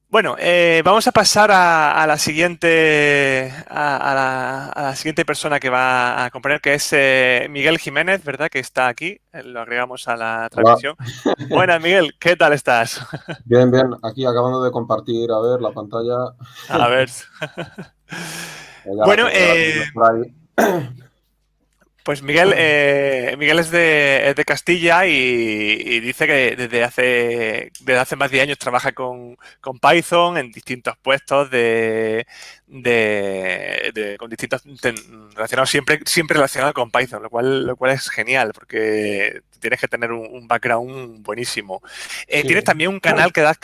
Bueno, vamos a pasar a la siguiente a la siguiente persona que va a componer, que es Miguel Jiménez, ¿verdad? Que está aquí. Lo agregamos a la Hola. transmisión. Buenas, Miguel, ¿qué tal estás? Bien, bien. Aquí acabando de compartir, a ver, la pantalla. A ver. Ya la Bueno, tengo, ya la tengo por ahí. pues Miguel, Miguel es de Castilla y dice que desde hace más de 10 años trabaja con Python en distintos puestos con distintos relacionados siempre relacionado con Python, lo cual es genial porque tienes que tener un background buenísimo. Tienes Sí. también un canal que das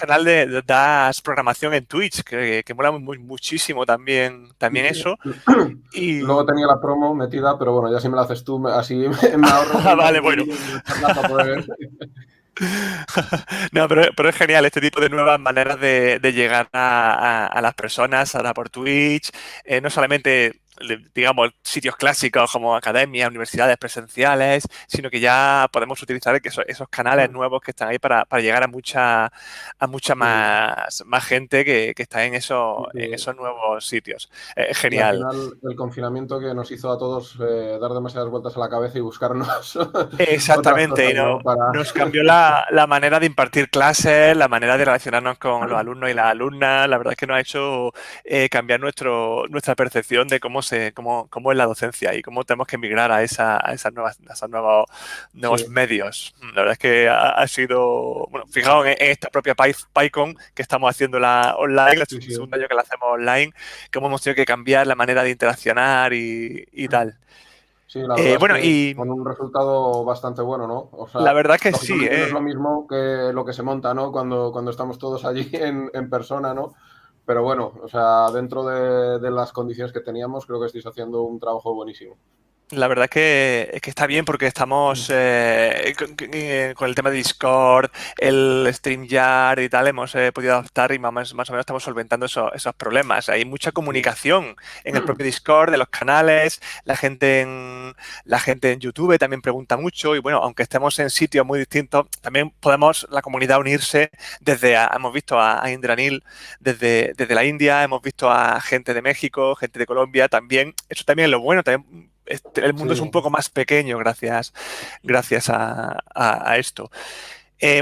programación en Twitch, que mola muchísimo Sí, también sí. eso. Luego Y tenía la promo metida, pero bueno, ya si me la haces tú, así me ahorro una vale, hora de bueno. vídeo de charla para poder ver. No, pero es genial este tipo de nuevas maneras de llegar a las personas, ahora por Twitch, no solamente, digamos, sitios clásicos como academias, universidades presenciales, sino que ya podemos utilizar esos canales nuevos que están ahí para llegar a mucha Sí, más gente que está sí, en sí. esos nuevos sitios. Y al Genial. final el confinamiento que nos hizo a todos dar demasiadas vueltas a la cabeza y buscarnos otras Exactamente, cosas, y ¿no? Para... nos cambió la manera de impartir clases, la manera de relacionarnos con los alumnos y las alumnas. La verdad es que nos ha hecho cambiar nuestra percepción de cómo es la docencia y cómo tenemos que migrar a esos nuevos Sí, medios. La verdad es que ha sido, bueno, fijaos en esta propia PyCon que estamos haciéndola online, es sí, el sí. segundo año que la hacemos online, cómo hemos tenido que cambiar la manera de interaccionar y tal. Sí, la verdad es Bueno, que y con un resultado bastante bueno, ¿no? O la sea, verdad es que sí, lógicamente no es ¿eh? lo mismo que lo que se monta, ¿no? Cuando estamos todos allí en persona, ¿no? Pero bueno, o sea, dentro de las condiciones que teníamos, creo que estáis haciendo un trabajo buenísimo. La verdad es que está bien porque estamos con el tema de Discord, el StreamYard y tal, hemos podido adaptar y más o menos estamos solventando esos problemas. Hay mucha Sí, comunicación en el propio Discord, de los canales, la gente en YouTube también pregunta mucho y bueno, aunque estemos en sitios muy distintos, también podemos la comunidad unirse hemos visto a Indranil desde la India, hemos visto a gente de México, gente de Colombia también. Eso también es lo bueno, también el mundo es sí, un poco más pequeño gracias a esto.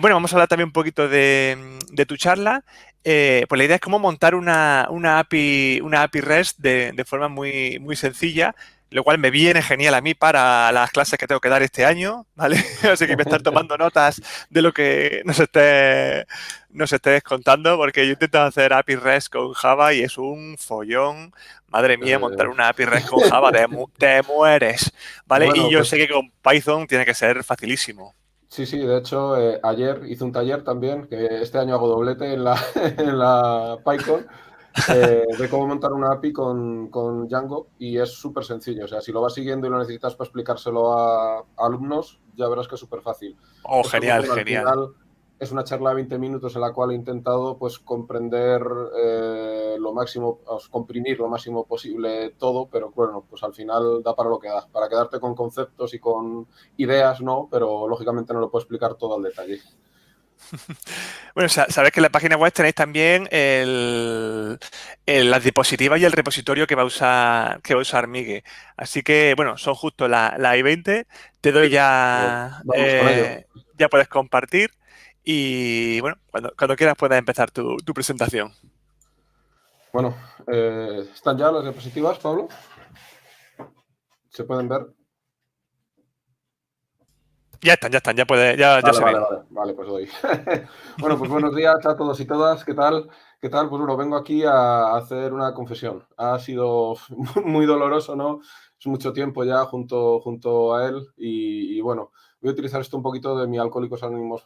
Bueno, vamos a hablar también un poquito de tu charla. Pues la idea es cómo montar una API REST de forma muy sencilla, lo cual me viene genial a mí para las clases que tengo que dar este año, ¿vale? Así que voy a estar tomando notas de lo que nos estés contando, porque yo intento hacer API REST con Java y es un follón. Madre mía, montar eh, una API REST con Java, te mueres, ¿vale? Y bueno, yo sé pues que con Python tiene que ser facilísimo. sí, sí, de hecho, ayer hice un taller también, que este año hago doblete en la, en la PyCon, de cómo montar una API con Django y es súper sencillo. O sea, si lo vas siguiendo y lo necesitas para explicárselo a alumnos, ya verás que es súper fácil. Oh, Esto, pues genial, bueno, al genial. final es una charla de 20 minutos en la cual he intentado pues comprender lo máximo, comprimir lo máximo posible todo, pero bueno, pues al final da para lo que da, para quedarte con conceptos y con ideas, ¿no? Pero lógicamente no lo puedo explicar todo al detalle. Bueno, sabes que en la página web tenéis también las diapositivas y el repositorio que va a usar Migue. Así que, bueno, son justo la I-20. Te doy Pues vamos con ello. ya puedes compartir y, bueno, cuando quieras puedes empezar tu presentación. Bueno, ¿están ya las diapositivas, Pablo? ¿Se pueden ver? Ya están, ya Vale, se vale, ven. vale, vale, pues doy. Bueno, pues buenos días a todos y todas. ¿Qué tal? ¿Qué tal? Pues bueno, vengo aquí a hacer una confesión. Ha sido muy doloroso, ¿no? Es mucho tiempo ya junto a él y bueno, voy a utilizar esto un poquito de mi Alcohólicos Anónimos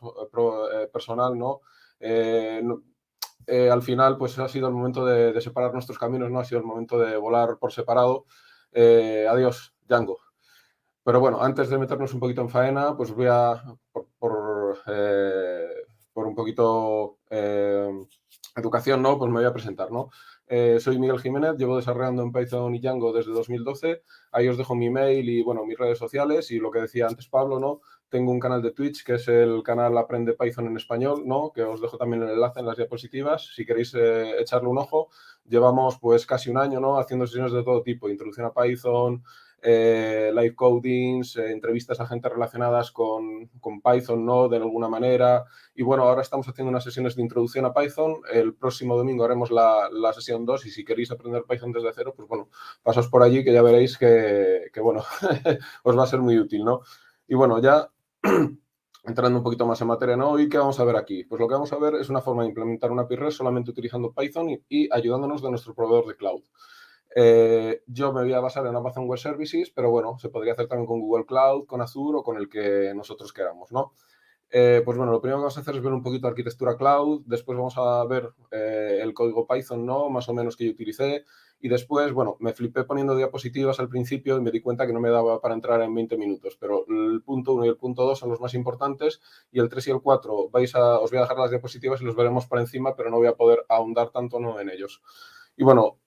personal, ¿no? No, al final, pues ha sido el momento de separar nuestros caminos, ¿no? Ha sido el momento de volar por separado. Adiós, Django. Pero bueno, antes de meternos un poquito en faena, pues por un poquito educación, ¿no? Pues me voy a presentar, ¿no? Soy Miguel Jiménez, llevo desarrollando en Python y Django desde 2012. Ahí os dejo mi mail y, bueno, mis redes sociales y lo que decía antes Pablo, ¿no? Tengo un canal de Twitch que es el canal Aprende Python en Español, ¿no? Que os dejo también el enlace en las diapositivas si queréis echarle un ojo. Llevamos pues casi un año, ¿no? Haciendo sesiones de todo tipo, introducción a Python, live codings, entrevistas a gente relacionadas con Python, ¿no? De alguna manera. Y bueno, ahora estamos haciendo unas sesiones de introducción a Python. El próximo domingo haremos la sesión 2 y si queréis aprender Python desde cero, pues bueno, pasaos por allí que ya veréis que bueno, os va a ser muy útil, ¿no? Y bueno, ya entrando un poquito más en materia, ¿no? ¿Y qué vamos a ver aquí? Pues lo que vamos a ver es una forma de implementar una API REST solamente utilizando Python y ayudándonos de nuestro proveedor de cloud. Yo me voy a basar en Amazon Web Services, pero bueno, se podría hacer también con Google Cloud, con Azure o con el que nosotros queramos, ¿no? Pues bueno, lo primero que vamos a hacer es ver un poquito de arquitectura cloud, después vamos a ver el código Python, ¿no? Más o menos que yo utilicé, y después, bueno, me flipé poniendo diapositivas al principio y me di cuenta que no me daba para entrar en 20 minutos, pero el punto 1 y el punto 2 son los más importantes, y el 3 y el 4 os voy a dejar las diapositivas y los veremos por encima, pero no voy a poder ahondar tanto, ¿no? En ellos. Y bueno,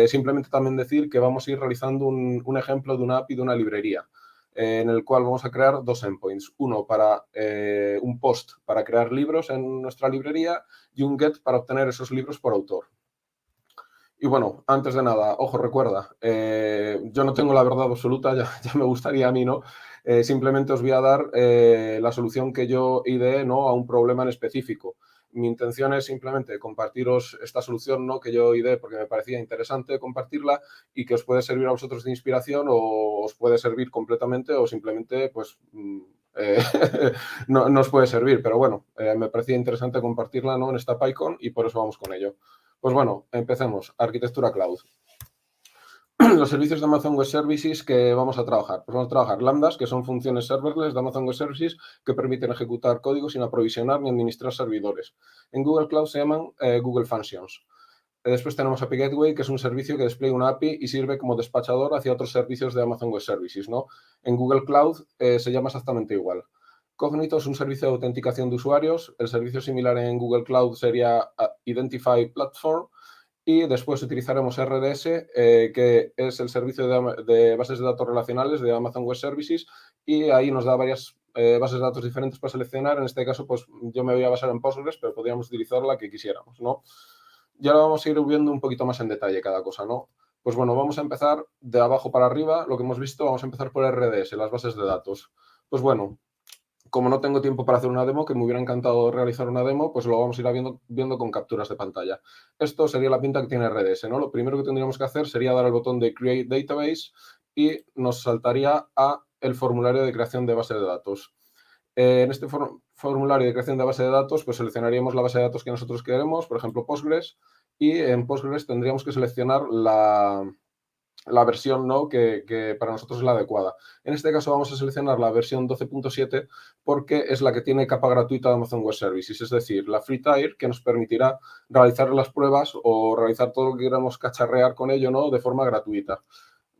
simplemente también decir que vamos a ir realizando un ejemplo de una API de una librería, en el cual vamos a crear dos endpoints. Uno para un post para crear libros en nuestra librería y un get para obtener esos libros por autor. Y bueno, antes de nada, ojo, recuerda, yo no tengo la verdad absoluta, ya me gustaría a mí, ¿no? Simplemente os voy a dar la solución que yo ideé, ¿no? A un problema en específico. Mi intención es simplemente compartiros esta solución, ¿no? Que yo ideé porque me parecía interesante compartirla y que os puede servir a vosotros de inspiración o os puede servir completamente o simplemente, pues, eh, no os puede servir. Pero bueno, me parecía interesante compartirla, ¿no? En esta PyCon y por eso vamos con ello. Pues bueno, empecemos. Arquitectura cloud. Los servicios de Amazon Web Services que vamos a trabajar. Pues vamos a trabajar lambdas, que son funciones serverless de Amazon Web Services que permiten ejecutar código sin aprovisionar ni administrar servidores. En Google Cloud se llaman Google Functions. Después tenemos API Gateway, que es un servicio que despliega una API y sirve como despachador hacia otros servicios de Amazon Web Services, ¿no? En Google Cloud se llama exactamente igual. Cognito es un servicio de autenticación de usuarios. El servicio similar en Google Cloud sería Identify Platform. Y después utilizaremos RDS, que es el servicio de bases de datos relacionales de Amazon Web Services, y ahí nos da varias bases de datos diferentes para seleccionar. En este caso, pues yo me voy a basar en Postgres, pero podríamos utilizar la que quisiéramos, ¿no? Y ahora vamos a ir viendo un poquito más en detalle cada cosa, ¿no? Pues bueno, vamos a empezar de abajo para arriba. Lo que hemos visto, vamos a empezar por RDS, las bases de datos. Pues bueno, como no tengo tiempo para hacer una demo, que me hubiera encantado realizar una demo, pues lo vamos a ir viendo con capturas de pantalla. Esto sería la pinta que tiene RDS, ¿no? Lo primero que tendríamos que hacer sería dar al botón de Create Database y nos saltaría a el formulario de creación de base de datos. En este formulario de creación de base de datos, pues seleccionaríamos la base de datos que nosotros queremos, por ejemplo, Postgres, y en Postgres tendríamos que seleccionar la versión, ¿no? que para nosotros es la adecuada. En este caso vamos a seleccionar la versión 12.7 porque es la que tiene capa gratuita de Amazon Web Services, es decir, la Free Tier, que nos permitirá realizar las pruebas o realizar todo lo que queramos cacharrear con ello, ¿no? De forma gratuita.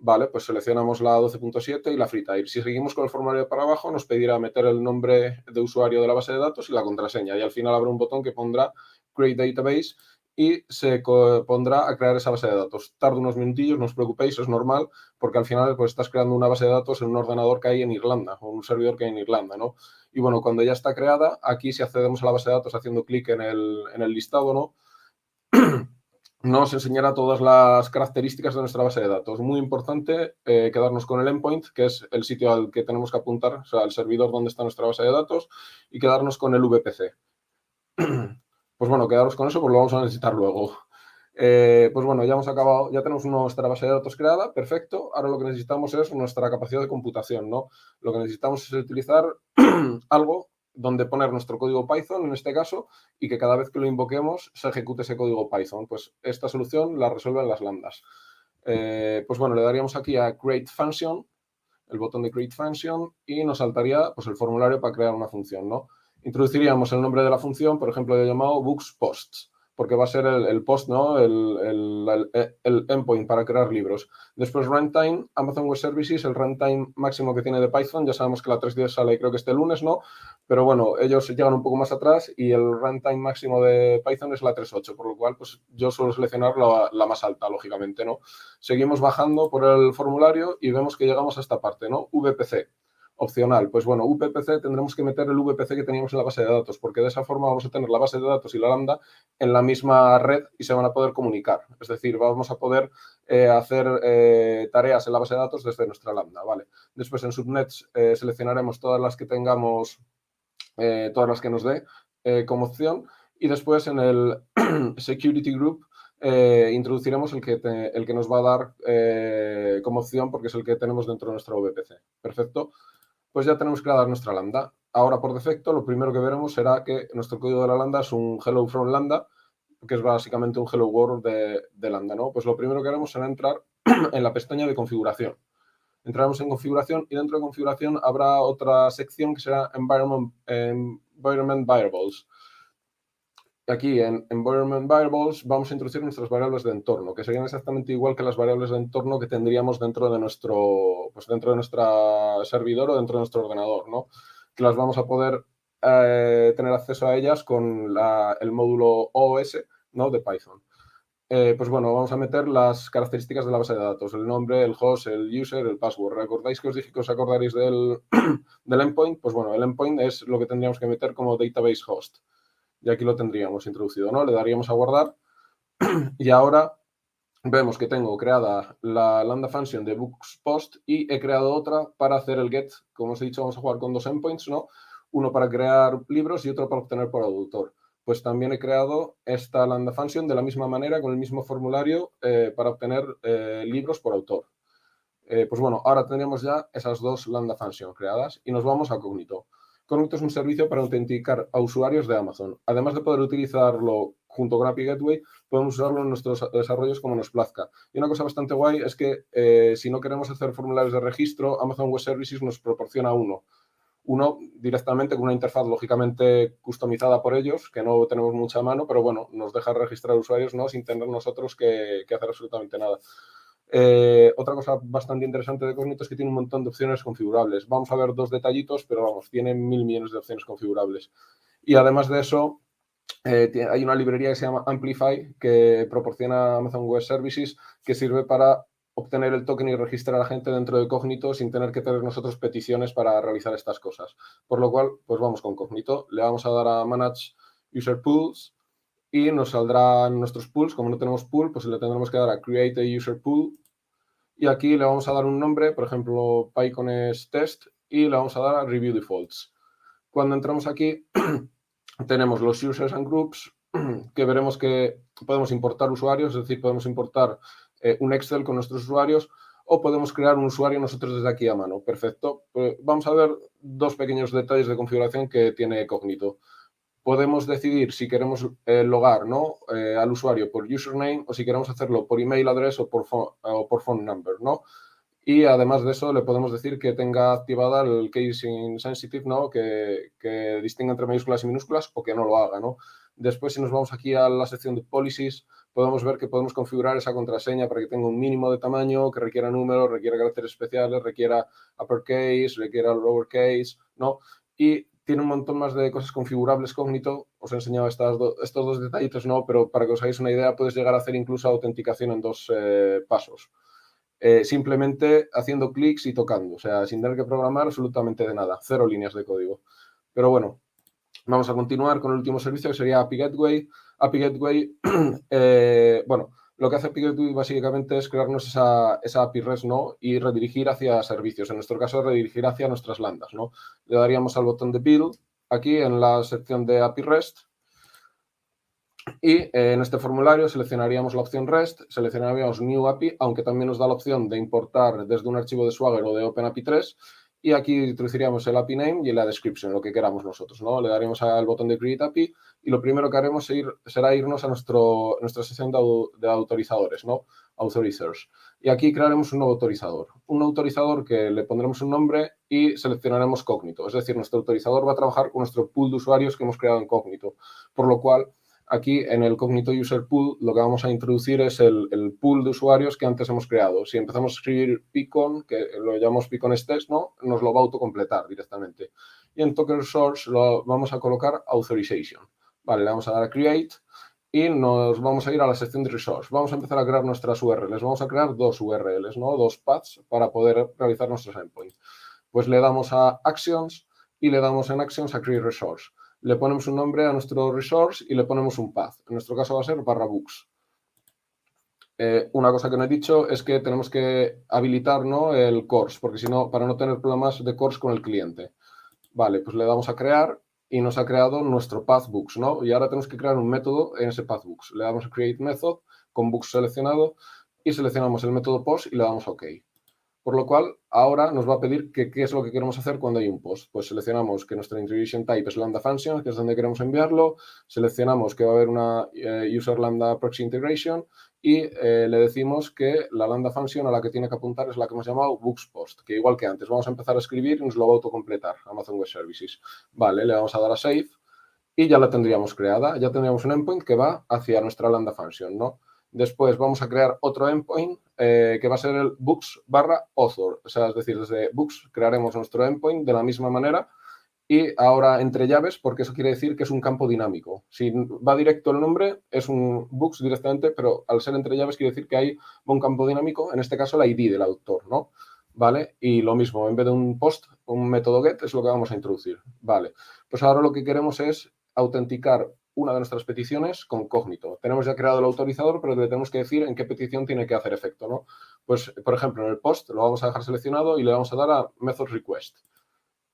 Vale, pues seleccionamos la 12.7 y la Free Tier. Si seguimos con el formulario para abajo, nos pedirá meter el nombre de usuario de la base de datos y la contraseña. Y al final habrá un botón que pondrá Create Database y se pondrá a crear esa base de datos. Tarda unos minutillos, no os preocupéis, es normal, porque al final pues estás creando una base de datos en un ordenador que hay en Irlanda o un servidor que hay en Irlanda, ¿no? Y bueno, cuando ya está creada, aquí si accedemos a la base de datos haciendo clic en el listado, ¿no? Nos enseñará todas las características de nuestra base de datos. Muy importante quedarnos con el endpoint, que es el sitio al que tenemos que apuntar, o sea, el servidor donde está nuestra base de datos, y quedarnos con el VPC. Pues bueno, quedaros con eso, pues lo vamos a necesitar luego. Pues bueno, ya hemos acabado, ya tenemos nuestra base de datos creada, perfecto. Ahora lo que necesitamos es nuestra capacidad de computación, ¿no? Lo que necesitamos es utilizar algo donde poner nuestro código Python, en este caso, y que cada vez que lo invoquemos se ejecute ese código Python. Pues esta solución la resuelven las lambdas. Pues bueno, le daríamos aquí a Create Function, el botón de Create Function, y nos saltaría pues, el formulario para crear una función, ¿no? Introduciríamos el nombre de la función, por ejemplo, he llamado Books Posts. porque va a ser el post, ¿no? El endpoint para crear libros. Después runtime, Amazon Web Services, el runtime máximo que tiene de Python, ya sabemos que la 3.10 sale creo que este lunes, ¿no? Pero bueno, ellos llegan un poco más atrás y el runtime máximo de Python es la 3.8, por lo cual pues yo suelo seleccionar la más alta, lógicamente, ¿no? Seguimos bajando por el formulario y vemos que llegamos a esta parte, ¿no? VPC. Opcional, pues bueno, VPC tendremos que meter el VPC que teníamos en la base de datos, porque de esa forma vamos a tener la base de datos y la lambda en la misma red y se van a poder comunicar. Es decir, vamos a poder hacer tareas en la base de datos desde nuestra lambda, ¿vale? Después en subnets seleccionaremos todas las que tengamos, todas las que nos dé como opción, y después en el security group introduciremos el que nos va a dar como opción porque es el que tenemos dentro de nuestro VPC. Perfecto. Pues ya tenemos creada nuestra lambda. Ahora, por defecto, lo primero que veremos será que nuestro código de la lambda es un hello from lambda, que es básicamente un hello world de lambda, ¿no? Pues lo primero que haremos será entrar en la pestaña de configuración. Entraremos en configuración y dentro de configuración habrá otra sección que será Environment Variables. Aquí en Environment Variables vamos a introducir nuestras variables de entorno, que serían exactamente igual que las variables de entorno que tendríamos dentro de nuestra servidor o dentro de nuestro ordenador, ¿no? Que las vamos a poder tener acceso a ellas con el módulo OOS, ¿no? De Python. Pues bueno, vamos a meter las características de la base de datos, el nombre, el host, el user, el password. ¿Recordáis que os dije que os acordaréis del endpoint? Pues bueno, el endpoint es lo que tendríamos que meter como database host. Y aquí lo tendríamos introducido, ¿no? Le daríamos a guardar y ahora vemos que tengo creada la lambda function de books post y he creado otra para hacer el get. Como os he dicho, vamos a jugar con dos endpoints, ¿no? Uno para crear libros y otro para obtener por autor. Pues también he creado esta lambda function de la misma manera, con el mismo formulario para obtener libros por autor. Pues bueno, ahora tendremos ya esas dos lambda function creadas y nos vamos a Cognito. Cognito es un servicio para autenticar a usuarios de Amazon. Además de poder utilizarlo junto con API Gateway, podemos usarlo en nuestros desarrollos como nos plazca. Y una cosa bastante guay es que si no queremos hacer formularios de registro, Amazon Web Services nos proporciona uno. Uno directamente con una interfaz lógicamente customizada por ellos, que no tenemos mucha mano, pero bueno, nos deja registrar usuarios, ¿no? Sin tener nosotros que hacer absolutamente nada. Otra cosa bastante interesante de Cognito es que tiene un montón de opciones configurables. Vamos a ver dos detallitos, pero vamos, tiene 1000 millones de opciones configurables. Y además de eso, hay una librería que se llama Amplify que proporciona Amazon Web Services que sirve para obtener el token y registrar a la gente dentro de Cognito sin tener que tener nosotros peticiones para realizar estas cosas. Por lo cual, pues vamos con Cognito. Le vamos a dar a Manage User Pools y nos saldrán nuestros pools. Como no tenemos pool, pues le tendremos que dar a Create a User Pool. Y aquí le vamos a dar un nombre, por ejemplo, PyCon es test, y le vamos a dar a Review Defaults. Cuando entramos aquí, tenemos los Users and Groups, que veremos que podemos importar usuarios, es decir, podemos importar un Excel con nuestros usuarios, o podemos crear un usuario nosotros desde aquí a mano. Perfecto. Pues vamos a ver dos pequeños detalles de configuración que tiene Cognito. Podemos decidir si queremos logar, ¿no? Al usuario por username o si queremos hacerlo por email address o por phone number, ¿no? Y además de eso le podemos decir que tenga activada el case insensitive, ¿no? Que distinga entre mayúsculas y minúsculas o que no lo haga, ¿no? Después, si nos vamos aquí a la sección de policies, podemos ver que podemos configurar esa contraseña para que tenga un mínimo de tamaño, que requiera números, requiera caracteres especiales, requiera uppercase, requiera lowercase, ¿no? Y tiene un montón más de cosas configurables Cognito. Os he enseñado estos dos detallitos, ¿no? Pero para que os hagáis una idea, puedes llegar a hacer incluso autenticación en dos pasos. Simplemente haciendo clics y tocando, o sea, sin tener que programar absolutamente de nada, 0 líneas de código. Pero bueno, vamos a continuar con el último servicio que sería API Gateway. API Gateway, bueno, lo que hace API Gateway básicamente es crearnos esa API REST, ¿no? Y redirigir hacia servicios. En nuestro caso, redirigir hacia nuestras lambdas, ¿no? Le daríamos al botón de Build aquí en la sección de API REST. Y en este formulario seleccionaríamos la opción REST, seleccionaríamos New API, aunque también nos da la opción de importar desde un archivo de Swagger o de OpenAPI 3. Y aquí introduciríamos el API name y la description, lo que queramos nosotros, ¿no? Le daremos al botón de Create API y lo primero que haremos será irnos a nuestra sección de autorizadores, ¿no? Authorizers. Y aquí crearemos un nuevo autorizador. Un autorizador que le pondremos un nombre y seleccionaremos Cognito. Es decir, nuestro autorizador va a trabajar con nuestro pool de usuarios que hemos creado en Cognito. Por lo cual, aquí en el Cognito User Pool lo que vamos a introducir es el pool de usuarios que antes hemos creado. Si empezamos a escribir Picon, que lo llamamos Picon Test, ¿no? Nos lo va a autocompletar directamente. Y en Token Resource lo vamos a colocar Authorization. Vale, le vamos a dar a Create y nos vamos a ir a la sección de Resource. Vamos a empezar a crear nuestras URLs. Vamos a crear dos URLs, ¿no? Dos paths para poder realizar nuestros endpoints. Pues le damos a Actions y le damos en Actions a Create Resource. Le ponemos un nombre a nuestro resource y le ponemos un path. En nuestro caso va a ser /books. Una cosa que no he dicho es que tenemos que habilitar, ¿no?, el course, porque si no, para no tener problemas de course con el cliente. Vale, pues le damos a crear y nos ha creado nuestro path books, ¿no? Y ahora tenemos que crear un método en ese path books. Le damos a create method con books seleccionado y seleccionamos el método post y le damos OK. Por lo cual, ahora nos va a pedir qué es lo que queremos hacer cuando hay un post. Pues seleccionamos que nuestra integration type es lambda function, que es donde queremos enviarlo. Seleccionamos que va a haber una user lambda proxy integration y le decimos que la lambda function a la que tiene que apuntar es la que hemos llamado books post, que igual que antes vamos a empezar a escribir y nos lo va a autocompletar Amazon Web Services. Vale, le vamos a dar a save y ya la tendríamos creada. Ya tendríamos un endpoint que va hacia nuestra lambda function, ¿no? Después vamos a crear otro endpoint que va a ser el books/author. O sea, es decir, desde books crearemos nuestro endpoint de la misma manera y ahora entre llaves, porque eso quiere decir que es un campo dinámico. Si va directo el nombre, es un books directamente, pero al ser entre llaves quiere decir que hay un campo dinámico, en este caso la ID del autor, ¿no? ¿Vale? Y lo mismo, en vez de un post, un método get es lo que vamos a introducir. Vale, pues ahora lo que queremos es autenticar una de nuestras peticiones con Cognito. Tenemos ya creado el autorizador, pero le tenemos que decir en qué petición tiene que hacer efecto, ¿no? Pues, por ejemplo, en el post lo vamos a dejar seleccionado y le vamos a dar a method request.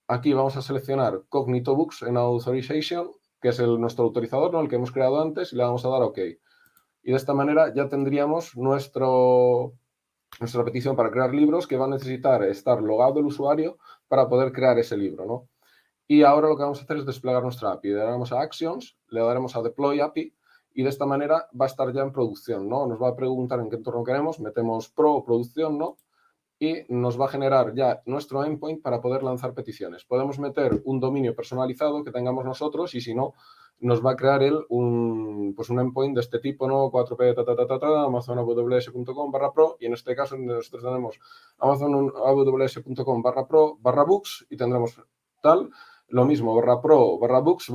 Aquí vamos a seleccionar Cognito Books en Authorization, que es nuestro autorizador, ¿no?, el que hemos creado antes, y le vamos a dar OK. Y de esta manera ya tendríamos nuestra petición para crear libros, que va a necesitar estar logado el usuario para poder crear ese libro, ¿no? Y ahora lo que vamos a hacer es desplegar nuestra API. Le daremos a Actions, le daremos a Deploy API y de esta manera va a estar ya en producción, ¿no? Nos va a preguntar en qué entorno queremos, metemos Pro o producción, ¿no? Y nos va a generar ya nuestro endpoint para poder lanzar peticiones. Podemos meter un dominio personalizado que tengamos nosotros y si no, nos va a crear un endpoint de este tipo, ¿no? 4p, amazonaws.com/pro y en este caso nosotros tenemos amazonaws.com/pro/books y tendremos tal, lo mismo, /pro, /books,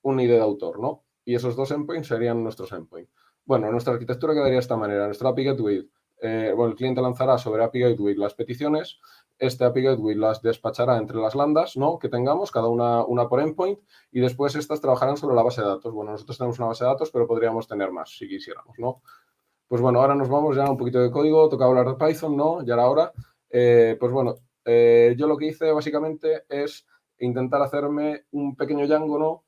/un ID de autor, ¿no? Y esos dos endpoints serían nuestros endpoints. Bueno, nuestra arquitectura quedaría de esta manera. Nuestra API Gateway, el cliente lanzará sobre API Gateway las peticiones. Este API Gateway las despachará entre las lambdas, ¿no?, que tengamos, cada una por endpoint, y después estas trabajarán sobre la base de datos. Bueno, nosotros tenemos una base de datos, pero podríamos tener más si quisiéramos, ¿no? Pues bueno, ahora nos vamos ya a un poquito de código. Toca hablar de Python, ¿no? Ya era hora. Pues bueno, yo lo que hice básicamente es intentar hacerme un pequeño Django, ¿no?,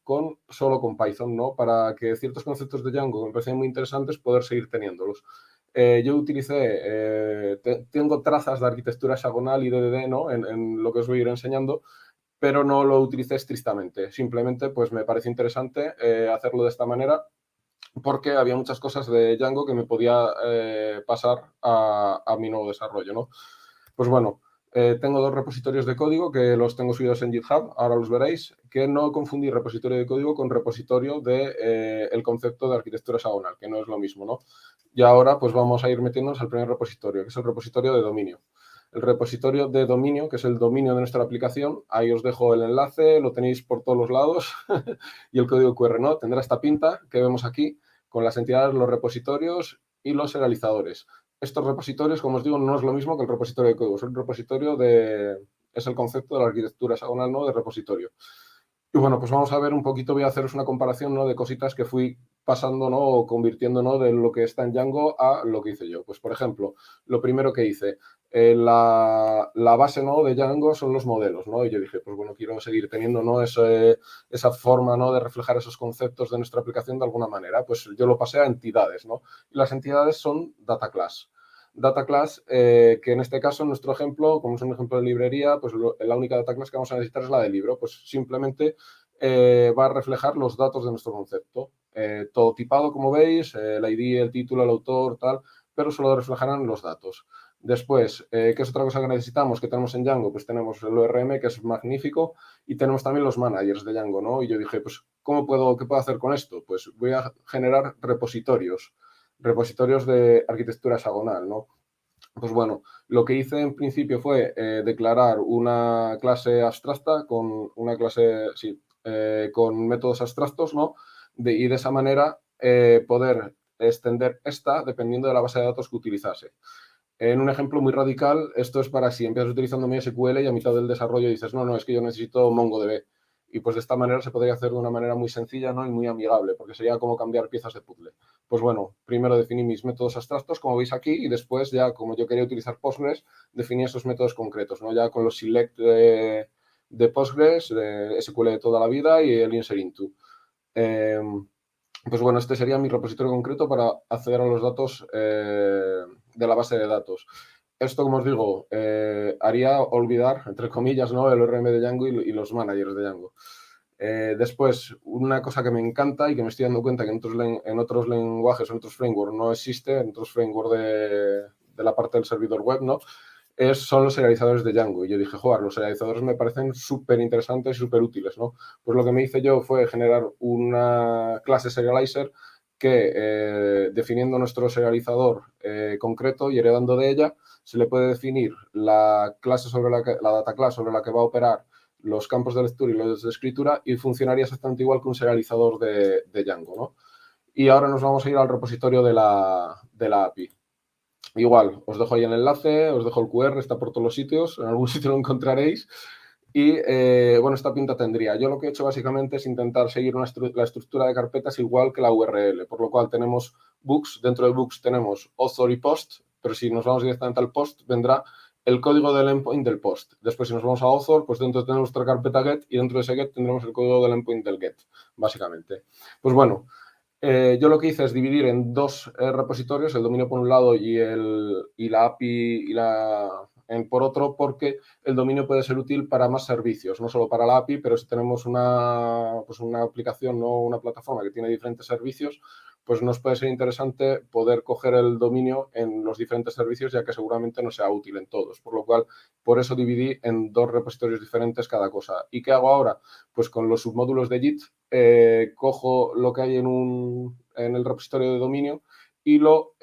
solo con Python, ¿no?, para que ciertos conceptos de Django que me parecían muy interesantes poder seguir teniéndolos. Yo tengo trazas de arquitectura hexagonal y DDD, ¿no?, en lo que os voy a ir enseñando, pero no lo utilicé estrictamente. Simplemente pues me pareció interesante hacerlo de esta manera porque había muchas cosas de Django que me podía pasar a mi nuevo desarrollo, ¿no? Pues bueno, tengo dos repositorios de código que los tengo subidos en GitHub, ahora los veréis, que no confundir repositorio de código con repositorio de el concepto de arquitectura hexagonal, que no es lo mismo, ¿no? Y ahora pues vamos a ir metiéndonos al primer repositorio, que es el repositorio de dominio. El repositorio de dominio, que es el dominio de nuestra aplicación, ahí os dejo el enlace, lo tenéis por todos los lados, y el código QR, ¿no? Tendrá esta pinta que vemos aquí, con las entidades, los repositorios y los serializadores. Estos repositorios, como os digo, no es lo mismo que el repositorio de código. Es el concepto de la arquitectura hexagonal, ¿no?, de repositorio. Y bueno, pues vamos a ver un poquito, voy a haceros una comparación, ¿no?, de cositas que fui pasando, ¿no?, o convirtiendo, ¿no?, de lo que está en Django a lo que hice yo. Pues, por ejemplo, lo primero que hice, la base, ¿no?, de Django son los modelos, ¿no? Y yo dije, pues bueno, quiero seguir teniendo, ¿no?, esa forma, ¿no?, de reflejar esos conceptos de nuestra aplicación de alguna manera. Pues yo lo pasé a entidades, ¿no? Y las entidades son data class. Data class, que en este caso, en nuestro ejemplo, como es un ejemplo de librería, pues la única data class que vamos a necesitar es la de libro. Pues simplemente va a reflejar los datos de nuestro concepto. Todo tipado, como veis, el ID, el título, el autor, tal, pero solo reflejarán los datos. Después, ¿qué es otra cosa que necesitamos que tenemos en Django? Pues tenemos el ORM, que es magnífico, y tenemos también los managers de Django, ¿no? Y yo dije, pues, qué puedo hacer con esto? Pues voy a generar repositorios de arquitectura hexagonal, ¿no? Pues bueno, lo que hice en principio fue declarar una clase abstracta con una clase, sí, con métodos abstractos, ¿no? Y de esa manera poder extender esta dependiendo de la base de datos que utilizase. En un ejemplo muy radical, esto es para si empiezas utilizando MySQL y a mitad del desarrollo dices, no, es que yo necesito MongoDB. Y pues de esta manera se podría hacer de una manera muy sencilla, ¿no? Y muy amigable, porque sería como cambiar piezas de puzzle. Pues bueno, primero definí mis métodos abstractos, como veis aquí, y después ya, como yo quería utilizar Postgres, definí esos métodos concretos, ¿no? Ya con los select de Postgres, de SQL de toda la vida y el insert into. Pues bueno, este sería mi repositorio concreto para acceder a los datos de la base de datos. Esto, como os digo, haría olvidar, entre comillas, ¿no? El ORM de Django y los managers de Django. Después, una cosa que me encanta y que me estoy dando cuenta que en otros lenguajes, en otros frameworks no existe, en otros frameworks de la parte del servidor web, ¿no? Son los serializadores de Django. Y yo dije, joder, los serializadores me parecen súper interesantes y súper útiles, ¿no? Pues lo que me hice yo fue generar una clase serializer que, definiendo nuestro serializador concreto y heredando de ella, se le puede definir la clase la data class sobre la que va a operar los campos de lectura y los de escritura y funcionaría exactamente igual que un serializador de Django, ¿no? Y ahora nos vamos a ir al repositorio de la API. Igual, os dejo ahí el enlace, os dejo el QR, está por todos los sitios, en algún sitio lo encontraréis. Y bueno, esta pinta tendría. Yo lo que he hecho básicamente es intentar seguir la estructura de carpetas igual que la URL, por lo cual tenemos books, dentro de books tenemos author y post, pero si nos vamos directamente al post vendrá el código del endpoint del post. Después si nos vamos a author, pues dentro tenemos nuestra carpeta get y dentro de ese get tendremos el código del endpoint del get, básicamente. Pues bueno, yo lo que hice es dividir en dos repositorios, el dominio por un lado y la API por otro, porque el dominio puede ser útil para más servicios, no solo para la API, pero si tenemos pues una aplicación o una plataforma que tiene diferentes servicios, pues nos puede ser interesante poder coger el dominio en los diferentes servicios, ya que seguramente no sea útil en todos. Por lo cual, por eso dividí en dos repositorios diferentes cada cosa. ¿Y qué hago ahora? Pues con los submódulos de Git cojo lo que hay en el repositorio de dominio y lo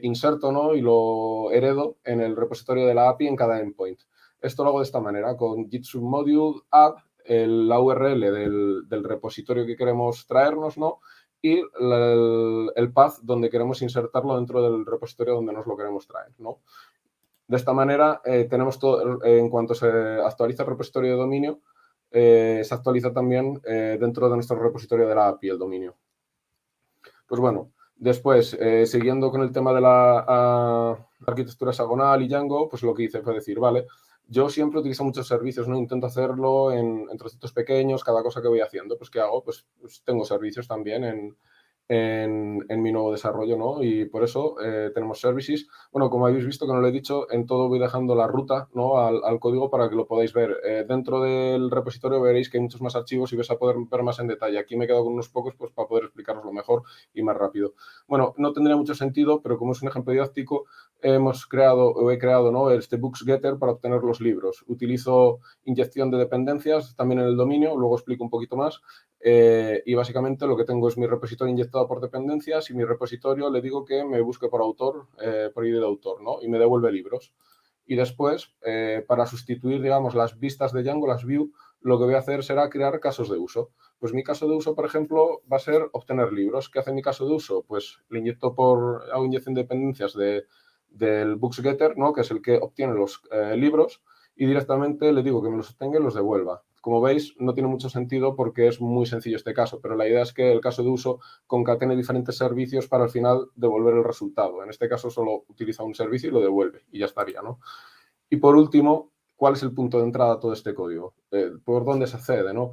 inserto, ¿no? Y lo heredo en el repositorio de la API en cada endpoint. Esto lo hago de esta manera, con git submodule add la URL del repositorio que queremos traernos, ¿no? Y el path donde queremos insertarlo dentro del repositorio donde nos lo queremos traer, ¿no? De esta manera, tenemos todo, en cuanto se actualiza el repositorio de dominio, se actualiza también dentro de nuestro repositorio de la API el dominio. Pues bueno, después, siguiendo con el tema de la arquitectura hexagonal y Django, pues lo que hice fue decir, vale, yo siempre utilizo muchos servicios, ¿no? Intento hacerlo en trocitos pequeños, cada cosa que voy haciendo, pues ¿qué hago? Pues tengo servicios también en mi nuevo desarrollo, ¿no? Y por eso tenemos services. Bueno, como habéis visto, que no lo he dicho, en todo voy dejando la ruta, ¿no? al código para que lo podáis ver. Dentro del repositorio veréis que hay muchos más archivos y vais a poder ver más en detalle. Aquí me he quedado con unos pocos pues, para poder explicaroslo mejor y más rápido. Bueno, no tendría mucho sentido, pero como es un ejemplo didáctico, he creado ¿no? este Books Getter para obtener los libros. Utilizo inyección de dependencias también en el dominio, luego explico un poquito más. Y básicamente lo que tengo es mi repositorio inyectado por dependencias y mi repositorio le digo que me busque por autor, por ID de autor, ¿no? Y me devuelve libros. Y después, para sustituir, digamos, las vistas de Django, las view, lo que voy a hacer será crear casos de uso. Pues mi caso de uso, por ejemplo, va a ser obtener libros. ¿Qué hace mi caso de uso? Pues le hago inyección de dependencias del BooksGetter, ¿no? Que es el que obtiene los libros, y directamente le digo que me los obtenga y los devuelva. Como veis, no tiene mucho sentido porque es muy sencillo este caso, pero la idea es que el caso de uso concatene diferentes servicios para al final devolver el resultado. En este caso solo utiliza un servicio y lo devuelve y ya estaría, ¿no? Y por último, ¿cuál es el punto de entrada a todo este código? ¿Por dónde se accede, no?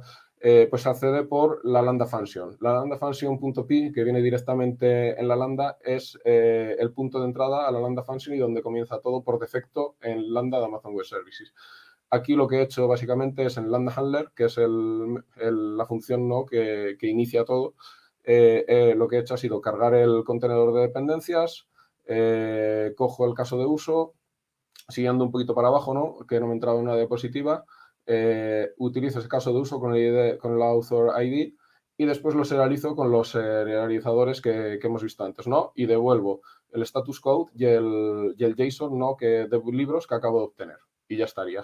Pues se accede por la lambda function. La lambda function.py, que viene directamente en la lambda, es el punto de entrada a la lambda function y donde comienza todo por defecto en lambda de Amazon Web Services. Aquí lo que he hecho básicamente es en lambda handler, que es la función ¿no? que inicia todo. Lo que he hecho ha sido cargar el contenedor de dependencias, cojo el caso de uso, siguiendo un poquito para abajo, ¿no? Que no me entraba en una diapositiva, utilizo ese caso de uso con el author ID y después lo serializo con los serializadores que hemos visto antes, ¿no? Y devuelvo el status code y el JSON, ¿no? De libros que acabo de obtener. Y ya estaría.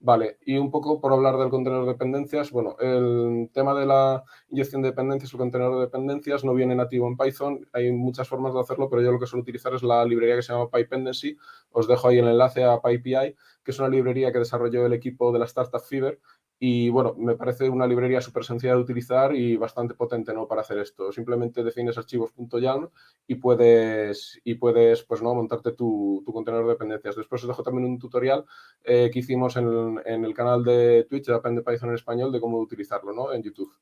Vale, y un poco por hablar del contenedor de dependencias, bueno, el tema de la inyección de dependencias o contenedor de dependencias no viene nativo en Python, hay muchas formas de hacerlo, pero yo lo que suelo utilizar es la librería que se llama PyPendency, os dejo ahí el enlace a PyPI, que es una librería que desarrolló el equipo de la startup Fiverr, y bueno, me parece una librería súper sencilla de utilizar y bastante potente, ¿no? Para hacer esto. Simplemente defines archivos.yaml y puedes pues, ¿no? Montarte tu contenedor de dependencias. Después os dejo también un tutorial que hicimos en el canal de Twitch de Aprende Python en español de cómo utilizarlo, ¿no? En YouTube.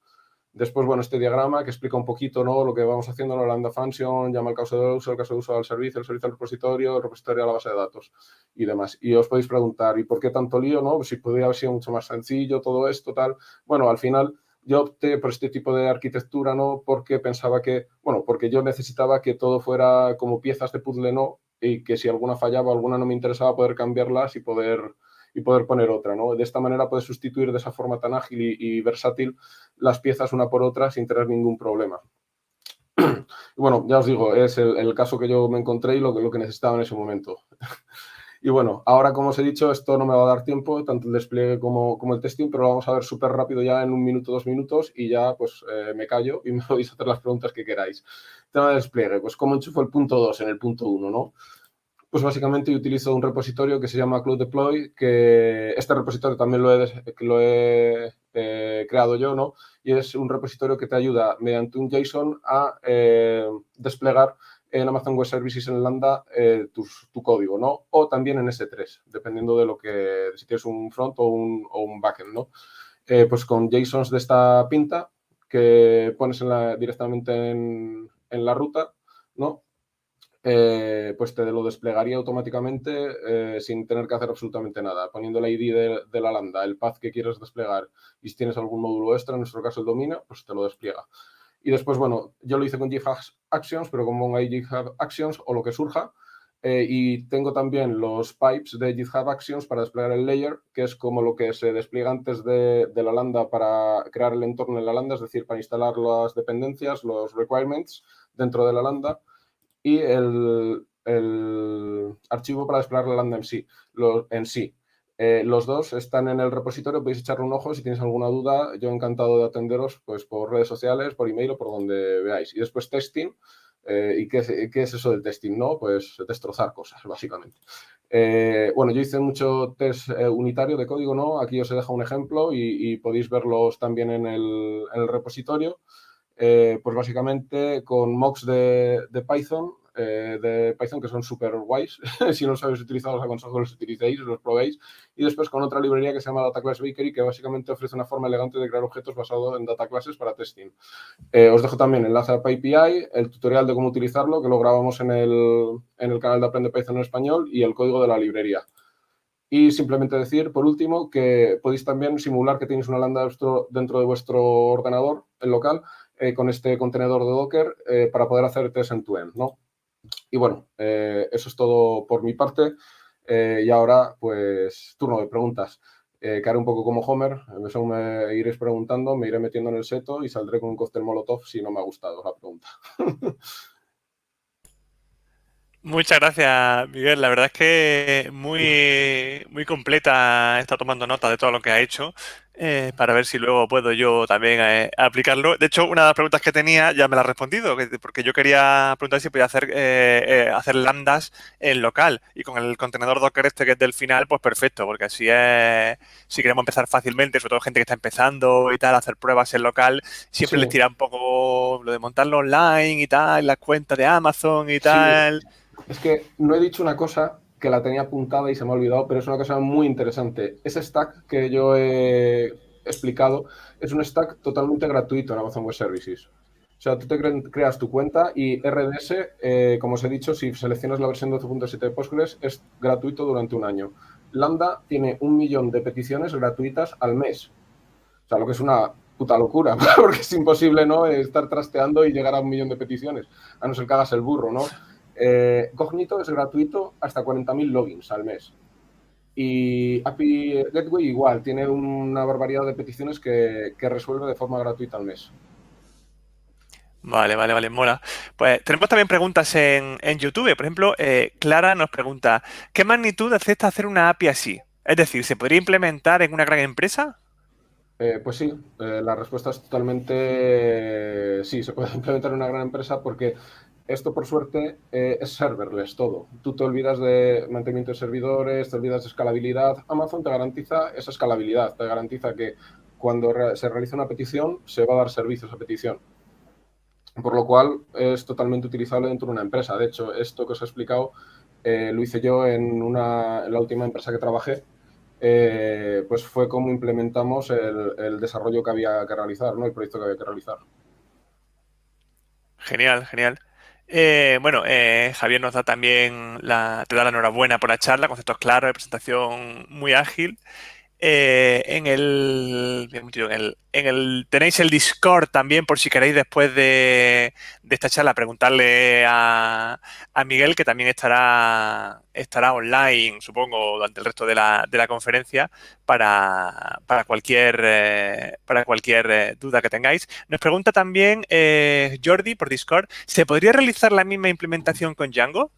Después, bueno, este diagrama que explica un poquito, ¿no? Lo que vamos haciendo, ¿no? Lambda function, llama el caso de uso al servicio al repositorio, el repositorio a la base de datos y demás. Y os podéis preguntar, ¿y por qué tanto lío, no? Pues si podría haber sido mucho más sencillo todo esto, tal. Bueno, al final yo opté por este tipo de arquitectura, ¿no? Porque pensaba que, bueno, porque yo necesitaba que todo fuera como piezas de puzzle, ¿no? Y que si alguna fallaba, alguna no me interesaba, poder cambiarlas y poder poner otra, ¿no? De esta manera puedes sustituir de esa forma tan ágil y versátil las piezas una por otra sin tener ningún problema. Y bueno, ya os digo, es el caso que yo me encontré y lo que necesitaba en ese momento. Y bueno, ahora como os he dicho, esto no me va a dar tiempo, tanto el despliegue como el testing, pero lo vamos a ver súper rápido ya en 1 minuto, 2 minutos y ya pues me callo y me podéis hacer las preguntas que queráis. Tema de despliegue, pues cómo enchufo el punto 2 en el punto 1, ¿no? Pues básicamente yo utilizo un repositorio que se llama Cloud Deploy, que este repositorio también lo he creado yo, ¿no? Y es un repositorio que te ayuda mediante un JSON a desplegar en Amazon Web Services en Lambda tu código, ¿no? O también en S3, dependiendo de si tienes un front o un backend, ¿no? Pues con JSONs de esta pinta que pones directamente en la ruta, ¿no? Pues te lo desplegaría automáticamente sin tener que hacer absolutamente nada, poniendo la ID de la lambda, el path que quieres desplegar y si tienes algún módulo extra, en nuestro caso el dominio, pues te lo despliega. Y después, bueno, yo lo hice con GitHub Actions, pero como hay GitHub Actions o lo que surja, y tengo también los pipes de GitHub Actions para desplegar el layer, que es como lo que se despliega antes de la lambda para crear el entorno en la lambda, es decir, para instalar las dependencias, los requirements dentro de la lambda y el archivo para desplegar la lambda en sí. Los dos están en el repositorio, podéis echarle un ojo si tenéis alguna duda. Yo encantado de atenderos pues, por redes sociales, por email o por donde veáis. Y después testing. ¿Y qué es eso del testing? ¿No? Pues destrozar cosas, básicamente. Bueno, yo hice mucho test unitario de código, ¿no? Aquí os he dejado un ejemplo y podéis verlos también en el repositorio. Pues básicamente con mocks de Python que son súper guays. Si no los habéis utilizado, os aconsejo que los utilicéis, los probéis. Y después con otra librería que se llama Data Class Bakery, que básicamente ofrece una forma elegante de crear objetos basado en data classes para testing. Os dejo también enlace a PyPI, el tutorial de cómo utilizarlo, que lo grabamos en el canal de Aprende Python en español, y el código de la librería. Y simplemente decir, por último, que podéis también simular que tenéis una lambda dentro de vuestro ordenador, el local, con este contenedor de Docker para poder hacer test end-to-end, ¿no? Y bueno, eso es todo por mi parte. Y ahora, pues, turno de preguntas. Que haré un poco como Homer. Según me iréis preguntando, me iré metiendo en el seto y saldré con un cóctel Molotov si no me ha gustado la pregunta. Muchas gracias, Miguel. La verdad es que muy, muy completa. He estado tomando nota de todo lo que ha hecho para ver si luego puedo yo también aplicarlo. De hecho, una de las preguntas que tenía ya me la has respondido, porque yo quería preguntar si podía hacer lambdas en local y con el contenedor Docker este que es del final, pues perfecto, porque así es, si queremos empezar fácilmente, sobre todo gente que está empezando y tal, hacer pruebas en local, siempre Sí, les tira un poco lo de montarlo online y tal, las cuentas de Amazon y sí. tal. Es que no he dicho una cosa que la tenía apuntada y se me ha olvidado, pero es una cosa muy interesante. Ese stack que yo he explicado es un stack totalmente gratuito en Amazon Web Services. O sea, tú te creas tu cuenta y RDS, como os he dicho, si seleccionas la versión 12.7 de Postgres, es gratuito durante un año. Lambda tiene 1 millón de peticiones gratuitas al mes. O sea, lo que es una puta locura, porque es imposible, ¿no? Estar trasteando y llegar a 1 millón de peticiones, a no ser que hagas el burro, ¿no? Cognito es gratuito hasta 40.000 logins al mes. Y API Gateway igual, tiene una barbaridad de peticiones que resuelve de forma gratuita al mes. Vale, vale, vale, mola. Pues tenemos también preguntas en YouTube. Por ejemplo, Clara nos pregunta, ¿qué magnitud acepta hacer una API así? Es decir, ¿se podría implementar en una gran empresa? Pues sí, la respuesta es totalmente sí, se puede implementar en una gran empresa porque esto, por suerte, es serverless todo. Tú te olvidas de mantenimiento de servidores, te olvidas de escalabilidad. Amazon te garantiza esa escalabilidad, te garantiza que cuando se realiza una petición, se va a dar servicio a esa petición. Por lo cual, es totalmente utilizable dentro de una empresa. De hecho, esto que os he explicado lo hice yo en la última empresa que trabajé, pues fue como implementamos el desarrollo que había que realizar, ¿no? El proyecto que había que realizar. Genial, genial. Bueno, Javier nos da también te da la enhorabuena por la charla, conceptos claros, de presentación muy ágil. Tenéis el Discord también por si queréis después de esta charla preguntarle a Miguel, que también estará online, supongo, durante el resto de la conferencia para cualquier duda que tengáis. Nos pregunta también Jordi por Discord, ¿se podría realizar la misma implementación con Django?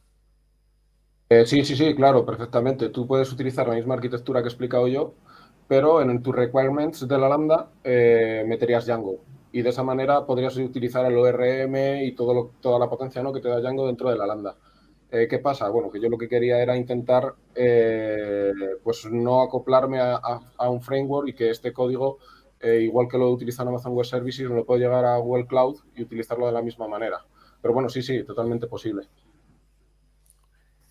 Sí, sí, sí, claro, perfectamente. Tú puedes utilizar la misma arquitectura que he explicado yo, pero en tus requirements de la Lambda meterías Django. Y de esa manera podrías utilizar el ORM y toda la potencia, ¿no?, que te da Django dentro de la Lambda. ¿Qué pasa? Bueno, que yo lo que quería era intentar pues no acoplarme a un framework y que este código, igual que lo utiliza en Amazon Web Services, lo puedo llegar a Google Cloud y utilizarlo de la misma manera. Pero bueno, sí, sí, totalmente posible.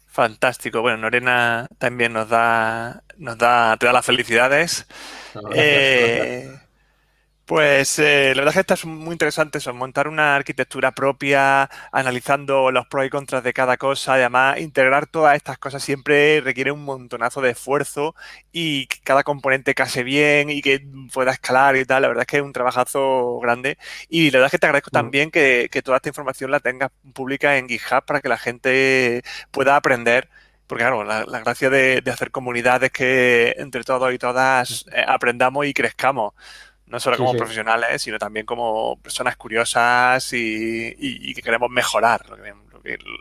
Fantástico. Bueno, Lorena también te da las felicidades. Bueno, gracias, gracias. Eh, pues la verdad es que está muy interesante eso, montar una arquitectura propia, analizando los pros y contras de cada cosa, y además integrar todas estas cosas siempre requiere un montonazo de esfuerzo y que cada componente case bien y que pueda escalar y tal. La verdad es que es un trabajazo grande y la verdad es que te agradezco Mm. también que toda esta información la tengas pública en GitHub para que la gente pueda aprender. Porque claro, la gracia de hacer comunidades es que entre todos y todas aprendamos y crezcamos no solo Sí, como sí. profesionales, sino también como personas curiosas y que queremos mejorar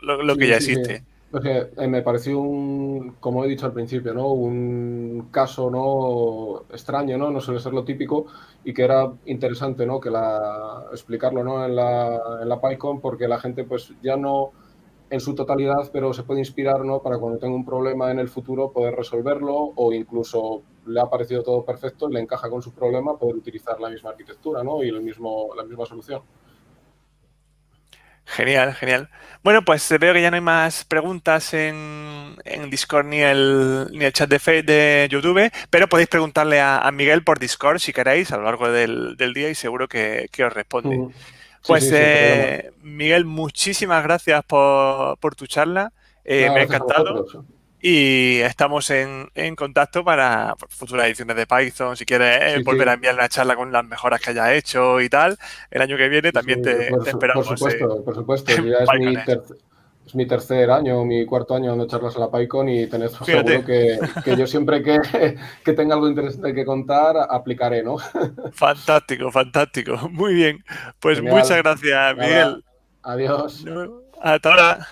lo que Sí, ya sí, sí. existe. Porque me pareció como he dicho al principio, ¿no? Un caso, ¿no?, extraño, ¿no? No suele ser lo típico y que era interesante, ¿no?, explicarlo, ¿no?, en la PyCon, porque la gente, pues, ya no en su totalidad, pero se puede inspirar, ¿no?, para cuando tenga un problema en el futuro poder resolverlo o incluso le ha parecido todo perfecto, le encaja con su problema, poder utilizar la misma arquitectura, ¿no?, y la misma solución. Genial, genial. Bueno, pues veo que ya no hay más preguntas en Discord ni el chat de YouTube, pero podéis preguntarle a Miguel por Discord si queréis a lo largo del día y seguro que os responde. Mm. Sí, Pues sí, sin problema. Miguel, muchísimas gracias por tu charla. Nada, Me ha gracias a encantado. vosotros. Y estamos en contacto para futuras ediciones de Python. Si quieres Sí, volver a sí, enviar una charla con las mejoras que hayas hecho y tal, el año que viene sí, sí, también te por esperamos supuesto, por supuesto. en Ya PyCones. es mi tercer año, mi cuarto año dando charlas a la PyCon y tened por seguro Fíjate, que yo siempre que tenga algo interesante que contar, aplicaré, ¿no? fantástico, fantástico. Muy bien. Pues muchas Genial. gracias, Nada, Miguel. adiós. Hasta ahora.